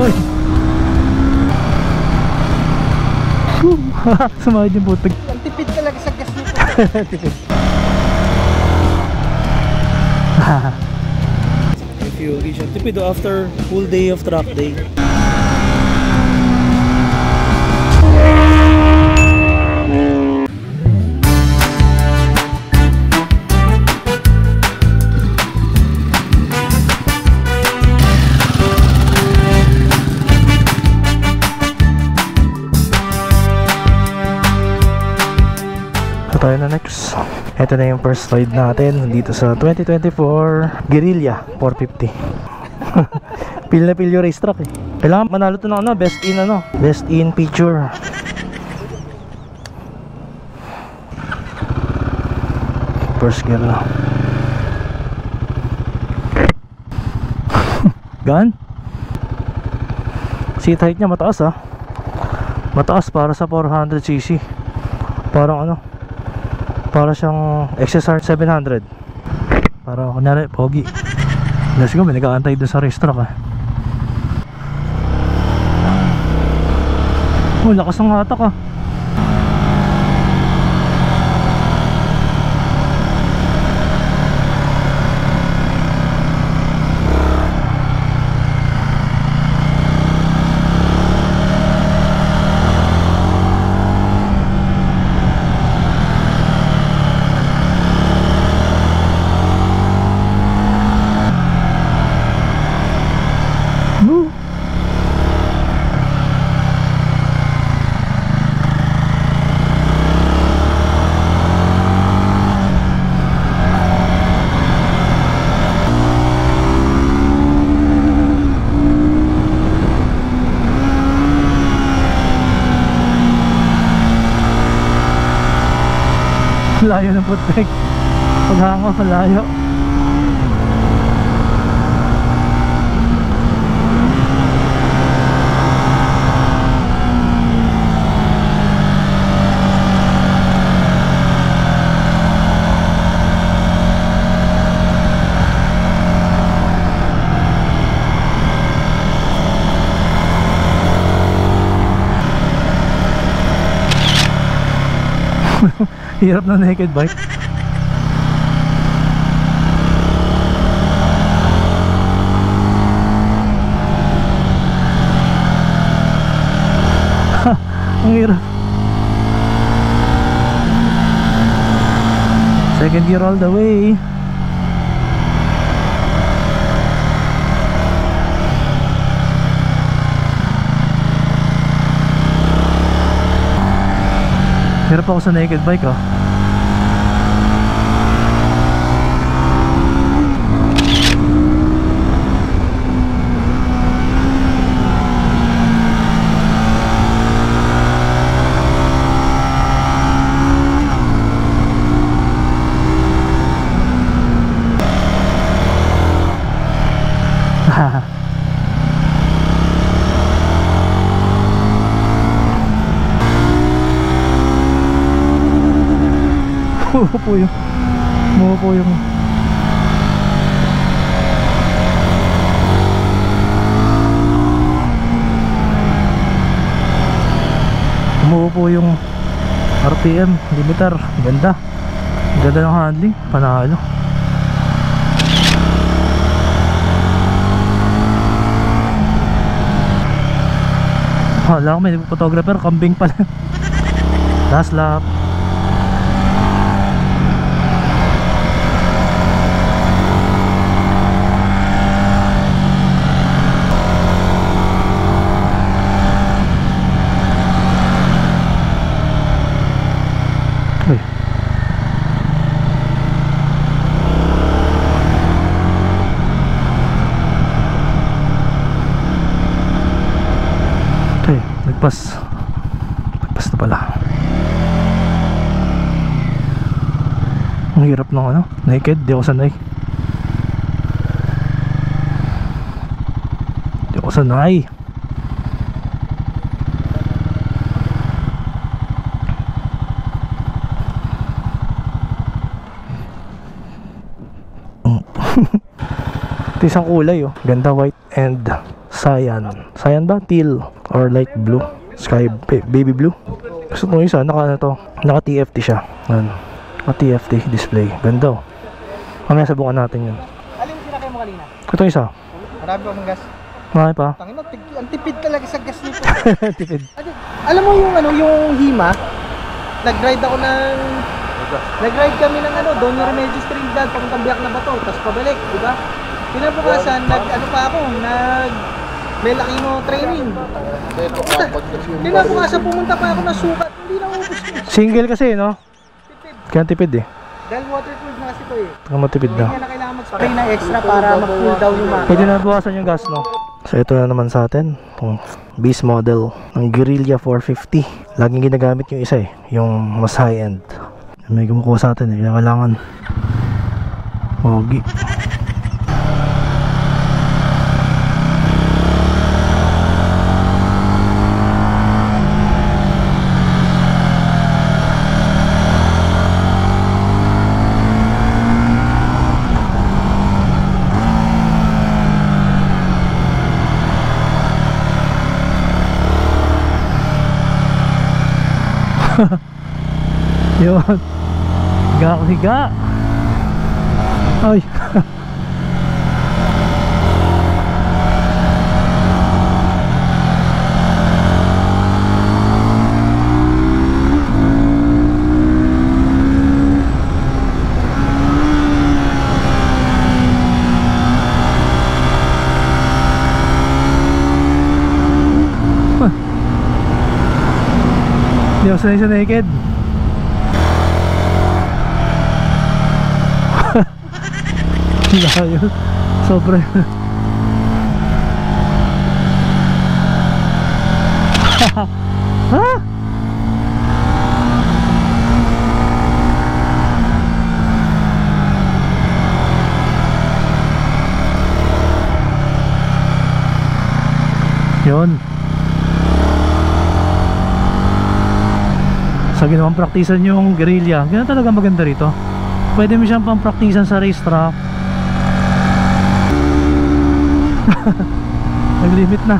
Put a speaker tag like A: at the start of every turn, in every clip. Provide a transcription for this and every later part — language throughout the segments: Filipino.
A: Uy! Sumahid yung putag.
B: Ang tipid talaga sa gas nito.
A: Tipid. If you reach ang tipid after full day of track day. Tayo na next. Ito na yung first ride natin dito sa 2024 Guerrilla 450. Pil na pil yung racetrack eh. Kailangan manalo to ng best in feature. First gear na. Gaan? Seat height niya mataas ah. Mataas para sa 400cc. Parang para siyang XSR 700. Para kunyari, pogi. Let's go, may nag-aantay doon sa racetrack ah. Oh, lakas ng hatak ah. Layo ng putek. Paghango, malayo. Hirap na naked bike. Ang hirap. Second gear all the way. Hirap ako sa naked bike ah. Umupo yung RPM limiter. Ganda ng handling, panalo. Hala ko may photographer, kambing pala. Last lap. Nagpas na pala. Ang hirap ng naked, di ako sanay. Ito isang kulay oh. Ganda, white and Cyan ba? Teal or light blue? Sky baby blue. Gusto ko isa, naka TFT siya. Yan. Naka TFT display. Ganda oh. Mamaya sabukan natin yun.
B: Alin yung sinakay mo kanina?
A: Ito isa.
B: Marami pa mong gas.
A: Marami pa.
B: Tangin na, ang tipid talaga sa gas nito.
A: Tipid.
B: Alam mo yung yung Hima? Nag-ride kami ng Doña Remedios Trinidad, papuntang Biak na Bato, tapos pabalik, di ba? Kinabukasan, may Lakino training. Kinabukasan, pumunta pa ako ng sukat, hindi na ubus ko.
A: Single kasi, no?
B: Tipid.
A: Kaya tipid eh.
B: Dahil waterproof na kasi ito eh.
A: Saka matipid
B: Hindi
A: na.
B: na kailangan mag-spray ng extra para mag-cool down yung mga.
A: Pwede na bawasan yung gas, no? So ito na naman sa atin, itong base model ng Guerrilla 450. Laging ginagamit yung isa eh, yung mas high-end. May kumukuha sa atin eh, kailangan pogi. Yun. Higa. Ay. Hindi ako sanay sa naked. Layo. Sobra. Ha? Yun. Sa ginawang praktisan yung Guerrilla, ganyan talaga maganda rito. Pwede mo siyang pampraktisan sa racetrack. Nag-limit na.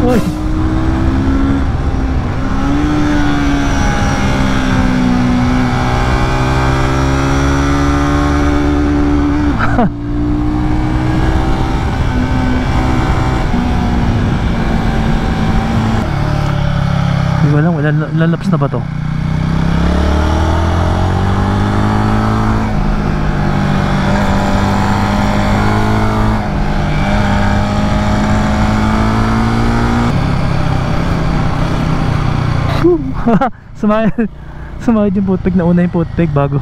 A: Uy. Hindi ko alam, lalaps na ba to? Sumayad yung footpeg, nauna yung footpeg bago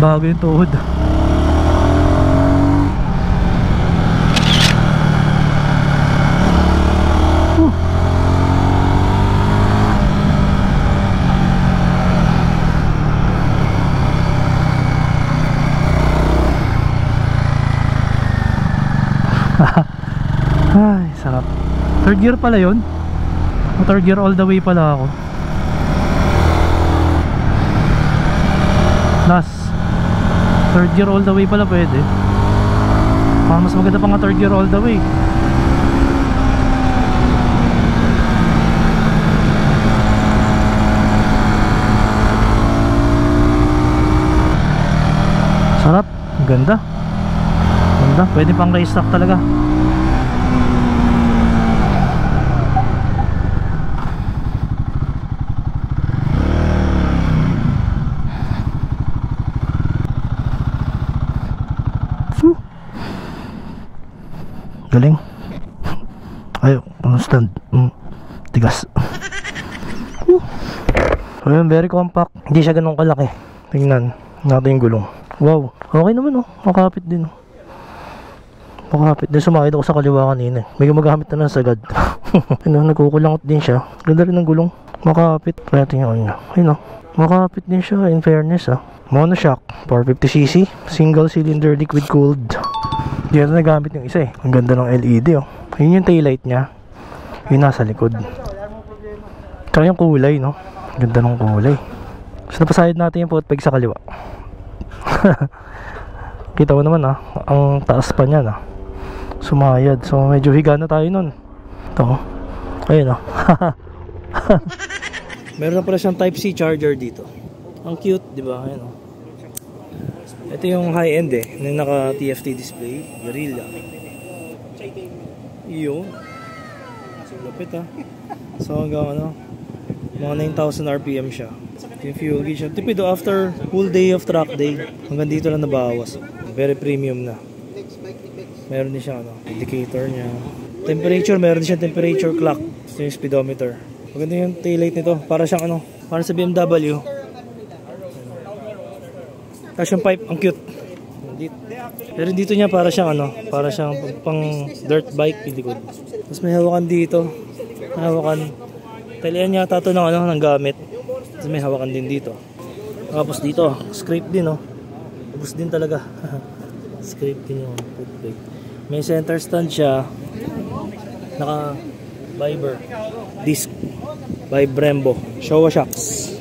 A: yung tuhod. Ay, sarap. Third gear pala yun. Third gear all the way pala ako. Last third gear all the way pala pwede. Mas maganda pa nga third gear all the way. Sarap, ganda. Ganda, pwede pang race track talaga. Galing. Ayo, stand. Tigas. Ayun, very compact. Hindi siya ganun kalaki. Tingnan natin yung gulong. Wow, okay naman oh. Makapit din oh. Makapit din. Sumakit ako sa kaliwa kanina. May gumagamit na ng sagad. Ano, nagkukulangot din siya. Ganda rin ng gulong. Makapit. Kaya tingnan nyo. Ayun o. Makapit din siya in fairness Monoshock. 450cc. Single cylinder liquid cooled. Hindi na nagamit yung isa Ang ganda ng LED Ayun yung taillight niya. Yung nasa likod. Tsaka yung kulay no. Ganda ng kulay. So napasayad natin yung footpeg sa kaliwa. Kita mo naman ang taas pa niya sumayad. So medyo higa na tayo nun. Ito ayun Meron na pala siyang type C charger dito. Ang cute, di ba? Ayun Ito yung high end yung naka TFT display. Guerrilla. Yun. Lapit So hanggang mga 9,000 RPM siya. Yung fuel gauge siya. Tipido after full day of track day. Hanggang dito lang nabawas. Very premium na. Meron din siya indicator niya. Temperature, meron din siya temperature clock. Ito yung speedometer. Maganda yung taillight nito. Para siyang para sa BMW. Tapos yung pipe, ang cute. Pero dito niya para siyang para siyang pang dirt bike likod. Tapos may hawakan dito. Hawakan. Talian yata ito ng gamit. Tapos may hawakan din dito. Tapos dito, scrape din Ubus din talaga. Scrape din yung footbrake. May center stand siya. Naka Viber disc by Brembo. Showa shocks.